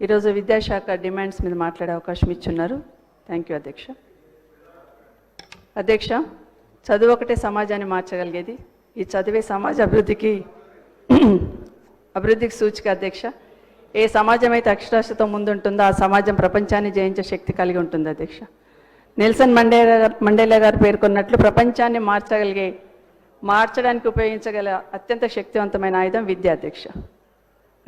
ఈరోజు విద్యాశాఖ డిమాండ్స్ మీద మాట్లాడే అవకాశం ఇచ్చున్నారు. థ్యాంక్ యూ అధ్యక్ష. అధ్యక్ష, చదువు ఒకటే సమాజాన్ని మార్చగలిగేది. ఈ చదివే సమాజ అభివృద్ధికి సూచిక అధ్యక్ష. ఏ సమాజం అయితే అక్షరాస్యత ముందుంటుందో ఆ సమాజం ప్రపంచాన్ని జయించే శక్తి కలిగి ఉంటుంది అధ్యక్ష. నెల్సన్ మండేలా గారు పేర్కొన్నట్లు ప్రపంచాన్ని మార్చడానికి ఉపయోగించగల అత్యంత శక్తివంతమైన ఆయుధం విద్య అధ్యక్ష.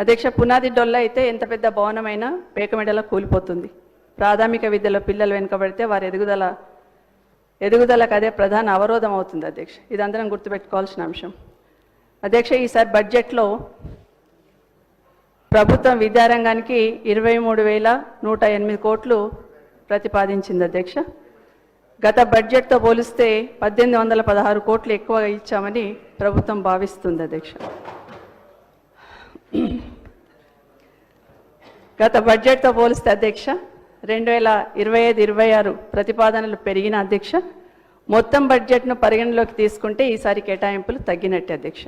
అధ్యక్ష, పునాది డొల్ల అయితే ఎంత పెద్ద భవనమైనా పేకమెడలో కూలిపోతుంది. ప్రాథమిక విద్యలో పిల్లలు వెనుకబడితే వారి ఎదుగుదలకు అదే ప్రధాన అవరోధం అవుతుంది అధ్యక్ష. ఇది అందరం గుర్తుపెట్టుకోవాల్సిన అంశం అధ్యక్ష. ఈసారి బడ్జెట్లో ప్రభుత్వం విద్యారంగానికి 23,108 కోట్లు ప్రతిపాదించింది అధ్యక్ష. గత బడ్జెట్తో పోలిస్తే 1,816 కోట్లు ఎక్కువగా ఇచ్చామని ప్రభుత్వం భావిస్తుంది అధ్యక్ష. గత బడ్జెట్తో పోలిస్తే అధ్యక్ష 2025-26 ప్రతిపాదనలు పెరిగిన అధ్యక్ష. మొత్తం బడ్జెట్ను పరిగణలోకి తీసుకుంటే ఈసారి కేటాయింపులు తగ్గినట్టే అధ్యక్ష.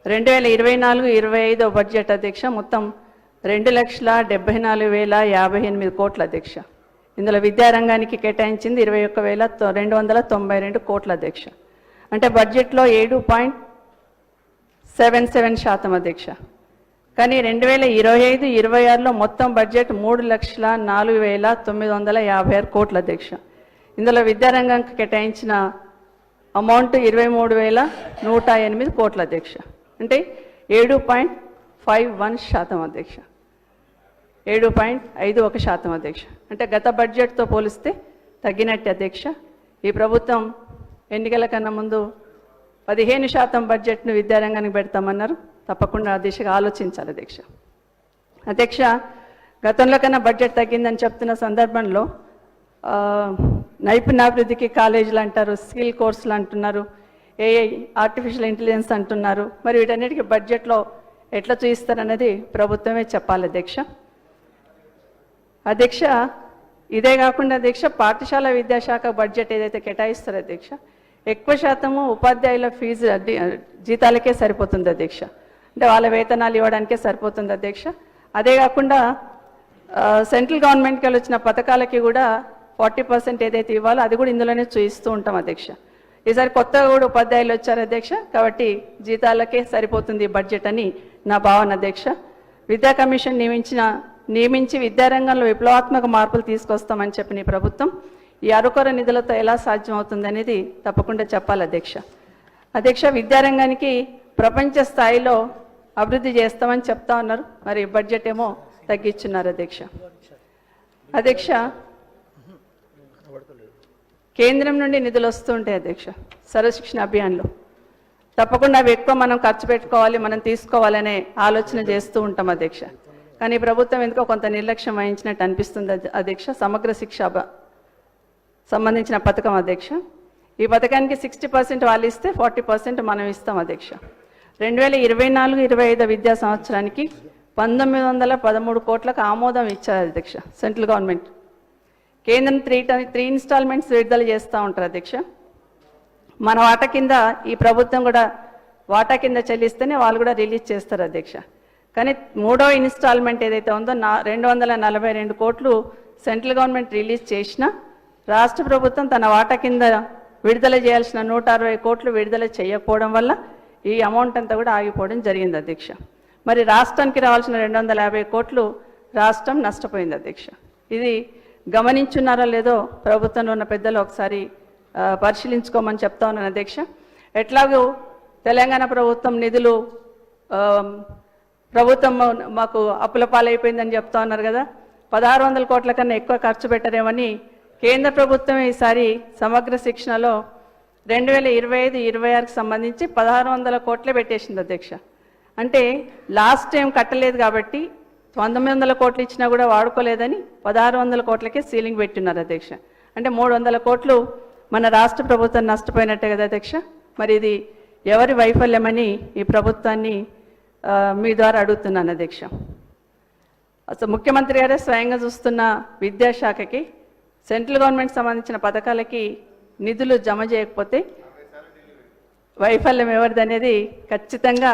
2024-25 బడ్జెట్ అధ్యక్ష మొత్తం 2,74,058 కోట్ల అధ్యక్ష. ఇందులో విద్యారంగానికి కేటాయించింది 21,292 కోట్ల అధ్యక్ష. అంటే బడ్జెట్లో 7.77% అధ్యక్ష. కానీ 2025-26లో మొత్తం బడ్జెట్ 3,04,956 కోట్ల అధ్యక్ష. ఇందులో విద్యారంగానికి కేటాయించిన అమౌంట్ 23,108 కోట్ల అధ్యక్ష. అంటే 7.51% అధ్యక్ష. 7.51% అధ్యక్ష. అంటే గత బడ్జెట్తో పోలిస్తే తగ్గినట్టే అధ్యక్ష. ఈ ప్రభుత్వం ఎన్నికల కన్నా ముందు 15% బడ్జెట్ను విద్యారంగానికి పెడతామన్నారు. తప్పకుండా ఆ దిశగా ఆలోచించాలి అధ్యక్ష. అధ్యక్ష, గతంలో కన్నా బడ్జెట్ తగ్గిందని చెప్తున్న సందర్భంలో నైపుణ్యాభివృద్ధికి కాలేజీలు అంటారు, స్కిల్ కోర్సులు అంటున్నారు, ఏఐ ఆర్టిఫిషియల్ ఇంటెలిజెన్స్ అంటున్నారు. మరి వీటన్నిటికీ బడ్జెట్లో ఎట్లా చూయిస్తారనేది ప్రభుత్వమే చెప్పాలి అధ్యక్ష. అధ్యక్ష, ఇదే కాకుండా అధ్యక్ష పాఠశాల విద్యాశాఖ బడ్జెట్ ఏదైతే కేటాయిస్తారో అధ్యక్ష ఎక్కువ శాతము ఉపాధ్యాయుల ఫీజు జీతాలకే సరిపోతుంది అధ్యక్ష. అంటే వాళ్ళ వేతనాలు ఇవ్వడానికే సరిపోతుంది అధ్యక్ష. అదే కాకుండా సెంట్రల్ గవర్నమెంట్కి వచ్చిన పథకాలకి కూడా 40% ఏదైతే ఇవ్వాలో అది కూడా ఇందులోనే చూయిస్తూ ఉంటాం అధ్యక్ష. ఈసారి కొత్తగా కూడా ఉపాధ్యాయులు వచ్చారు అధ్యక్ష. కాబట్టి జీతాలకే సరిపోతుంది బడ్జెట్ అని నా భావన అధ్యక్ష. విద్యా కమిషన్ నియమించి విద్యారంగంలో విప్లవాత్మక మార్పులు తీసుకొస్తామని చెప్పిన ఈ ప్రభుత్వం ఈ అరుకొర నిధులతో ఎలా సాధ్యం అవుతుంది అనేది తప్పకుండా చెప్పాలి అధ్యక్ష. అధ్యక్ష, విద్యారంగానికి ప్రపంచ స్థాయిలో అభివృద్ధి చేస్తామని చెప్తా ఉన్నారు. మరి బడ్జెట్ ఏమో తగ్గించున్నారు అధ్యక్ష. అధ్యక్ష, కేంద్రం నుండి నిధులు వస్తూ ఉంటాయి అధ్యక్ష సర్వశిక్షణ అభియాన్లో. తప్పకుండా అవి ఎక్కువ మనం ఖర్చు పెట్టుకోవాలి, మనం తీసుకోవాలనే ఆలోచన చేస్తూ ఉంటాం అధ్యక్ష. కానీ ప్రభుత్వం ఎందుకో కొంత నిర్లక్ష్యం వహించినట్టు అనిపిస్తుంది అధ్యక్ష. సమగ్ర శిక్ష సంబంధించిన పథకం అధ్యక్ష. ఈ పథకానికి 60% వాళ్ళు ఇస్తే 40% మనం ఇస్తాం అధ్యక్ష. 2024-25 విద్యా సంవత్సరానికి 1,913 కోట్లకు ఆమోదం ఇచ్చారు అధ్యక్ష సెంట్రల్ గవర్నమెంట్. కేంద్రం 3 ఇన్స్టాల్మెంట్స్ విడుదల చేస్తూ ఉంటారు అధ్యక్ష. మన వాటా కింద ఈ ప్రభుత్వం కూడా వాటా కింద చెల్లిస్తేనే వాళ్ళు కూడా రిలీజ్ చేస్తారు అధ్యక్ష. కానీ 3వ ఇన్స్టాల్మెంట్ ఏదైతే ఉందో 242 కోట్లు సెంట్రల్ గవర్నమెంట్ రిలీజ్ చేసినా రాష్ట్ర ప్రభుత్వం తన వాటా కింద విడుదల చేయాల్సిన 160 కోట్లు విడుదల చేయకపోవడం వల్ల ఈ అమౌంట్ అంతా కూడా ఆగిపోవడం జరిగింది అధ్యక్ష. మరి రాష్ట్రానికి రావాల్సిన 250 కోట్లు రాష్ట్రం నష్టపోయింది అధ్యక్ష. ఇది గమనించున్నారో లేదో ప్రభుత్వంలో ఉన్న పెద్దలు ఒకసారి పరిశీలించుకోమని చెప్తా ఉన్నాను అధ్యక్ష. ఎట్లాగో తెలంగాణ ప్రభుత్వం నిధులు ప్రభుత్వం మాకు అప్పుల పాలైపోయిందని చెప్తా ఉన్నారు కదా. 1,600 కోట్ల కన్నా ఎక్కువ ఖర్చు పెట్టరేమని కేంద్ర ప్రభుత్వం ఈసారి సమగ్ర శిక్షణలో 2025-26కి సంబంధించి 1,600 కోట్లే పెట్టేసింది అధ్యక్ష. అంటే లాస్ట్ టైం కట్టలేదు కాబట్టి 900 కోట్లు ఇచ్చినా కూడా వాడుకోలేదని 1,600 కోట్లకే సీలింగ్ పెట్టున్నారు అధ్యక్ష. అంటే 300 కోట్లు మన రాష్ట్ర ప్రభుత్వం నష్టపోయినట్టే కదా అధ్యక్ష. మరి ఇది ఎవరి వైఫల్యమని ఈ ప్రభుత్వాన్ని మీ ద్వారా అడుగుతున్నాను అధ్యక్ష. అసలు ముఖ్యమంత్రి గారే స్వయంగా చూస్తున్న విద్యాశాఖకి సెంట్రల్ గవర్నమెంట్ సంబంధించిన పథకాలకి నిధులు జమ చేయకపోతే వైఫల్యం ఎవరిది అనేది ఖచ్చితంగా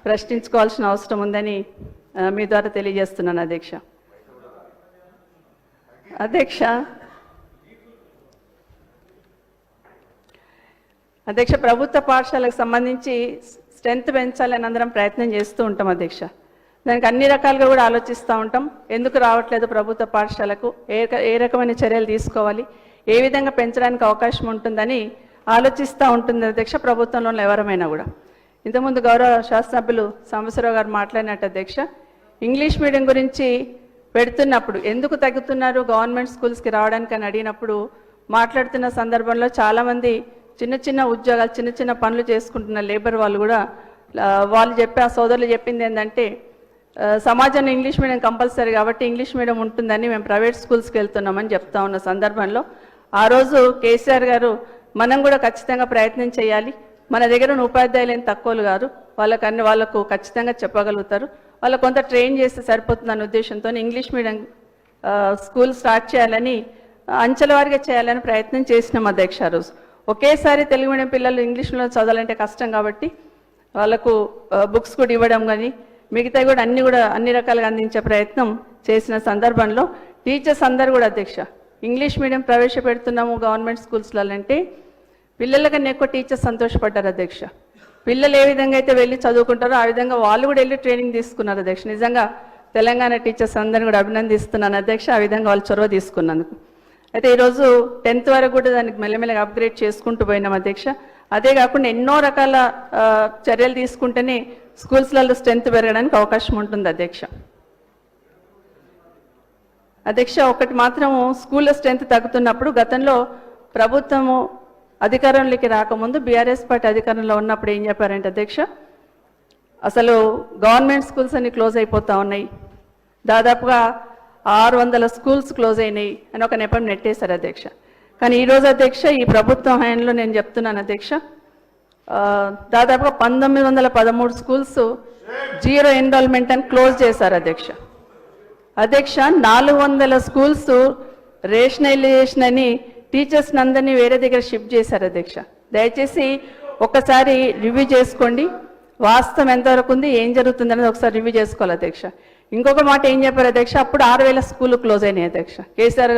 ప్రశ్నించుకోవాల్సిన అవసరం ఉందని మీ ద్వారా తెలియజేస్తున్నాను అధ్యక్ష. అధ్యక్ష ప్రభుత్వ పాఠశాలకు సంబంధించి స్ట్రెంత్ పెంచాలని అందరం ప్రయత్నం చేస్తూ ఉంటాం అధ్యక్ష. దానికి అన్ని రకాలుగా కూడా ఆలోచిస్తూ ఉంటాం. ఎందుకు రావట్లేదు ప్రభుత్వ పాఠశాలకు, ఏ రకమైన చర్యలు తీసుకోవాలి, ఏ విధంగా పెంచడానికి అవకాశం ఉంటుందని ఆలోచిస్తూ ఉంటుంది అధ్యక్ష ప్రభుత్వంలో ఎవరమైనా కూడా. ఇంతకుముందు గౌరవ శాసనసభ్యులు సాంబశివరావు గారు మాట్లాడినట్టు అధ్యక్ష, ఇంగ్లీష్ మీడియం గురించి పెడుతున్నప్పుడు ఎందుకు తగ్గుతున్నారు గవర్నమెంట్ స్కూల్స్కి రావడానికి అని అడిగినప్పుడు మాట్లాడుతున్న సందర్భంలో చాలామంది చిన్న చిన్న ఉద్యోగాలు, చిన్న చిన్న పనులు చేసుకుంటున్న లేబర్ వాళ్ళు కూడా వాళ్ళు ఆ సోదరులు చెప్పింది ఏంటంటే, సమాజంలో ఇంగ్లీష్ మీడియం కంపల్సరీ కాబట్టి ఇంగ్లీష్ మీడియం ఉంటుందని మేము ప్రైవేట్ స్కూల్స్కి వెళ్తున్నామని చెప్తా ఉన్న సందర్భంలో ఆ రోజు కేసీఆర్ గారు మనం కూడా ఖచ్చితంగా ప్రయత్నం చేయాలి, మన దగ్గర ఉన్న ఉపాధ్యాయులు ఏం తక్కువలు కాదు, వాళ్ళకు ఖచ్చితంగా చెప్పగలుగుతారు, వాళ్ళకు కొంత ట్రైన్ చేస్తే సరిపోతుందన్న ఉద్దేశంతో ఇంగ్లీష్ మీడియం స్కూల్ స్టార్ట్ చేయాలని అంచెల వారిగా చేయాలని ప్రయత్నం చేసినాం అధ్యక్ష. ఆ రోజు ఒకేసారి తెలుగు మీడియం పిల్లలు ఇంగ్లీష్లో చదవాలంటే కష్టం కాబట్టి వాళ్ళకు బుక్స్ కూడా ఇవ్వడం కానీ మిగతా కూడా అన్ని రకాలుగా అందించే ప్రయత్నం చేసిన సందర్భంలో టీచర్స్ అందరు కూడా అధ్యక్ష ఇంగ్లీష్ మీడియం ప్రవేశపెడుతున్నాము గవర్నమెంట్ స్కూల్స్లలో అంటే పిల్లల కన్నా ఎక్కువ టీచర్స్ సంతోషపడ్డారు అధ్యక్ష. పిల్లలు ఏ విధంగా అయితే వెళ్ళి చదువుకుంటారో ఆ విధంగా వాళ్ళు కూడా వెళ్ళి ట్రైనింగ్ తీసుకున్నారు అధ్యక్ష. నిజంగా తెలంగాణ టీచర్స్ అందరిని కూడా అభినందిస్తున్నాను అధ్యక్ష, ఆ విధంగా వాళ్ళు చొరవ తీసుకున్నందుకు. అయితే ఈరోజు 10th వరకు కూడా దానికి మెల్లమెల్లగా అప్గ్రేడ్ చేసుకుంటూ పోయినాం అధ్యక్ష. అదే కాకుండా ఎన్నో రకాల చర్యలు తీసుకుంటేనే స్కూల్స్లలో స్ట్రెంత్ పెరగడానికి అవకాశం ఉంటుంది అధ్యక్ష. ఒకటి మాత్రము స్కూల్లో స్ట్రెంత్ తగ్గుతున్నప్పుడు గతంలో ప్రభుత్వము అధికారంలోకి రాకముందు బీఆర్ఎస్ పార్టీ అధికారంలో ఉన్నప్పుడు ఏం చెప్పారంటే అధ్యక్ష, అసలు గవర్నమెంట్ స్కూల్స్ అన్ని క్లోజ్ అయిపోతూ ఉన్నాయి, దాదాపుగా 600 స్కూల్స్ క్లోజ్ అయినాయి అని ఒక నెపం నెట్టేశారు అధ్యక్ష. కానీ ఈరోజు అధ్యక్ష ఈ ప్రభుత్వం హయాంలో నేను చెప్తున్నాను అధ్యక్ష, దాదాపుగా 1913 స్కూల్స్ జీరో ఎన్రోల్మెంట్ అని క్లోజ్ చేశారు అధ్యక్ష. 400 స్కూల్స్ రేషనలైజేషన్ అని టీచర్స్ అందరినీ వేరే దగ్గర షిఫ్ట్ చేశారు అధ్యక్ష. దయచేసి ఒకసారి రివ్యూ చేసుకోండి, వాస్తవం ఎంతవరకు ఉంది, ఏం జరుగుతుంది అనేది ఒకసారి రివ్యూ చేసుకోవాలి అధ్యక్ష. ఇంకొక మాట ఏం చెప్పారు అధ్యక్ష, అప్పుడు 6000 స్కూళ్ళు క్లోజ్ అయినాయి అధ్యక్ష. కేసీఆర్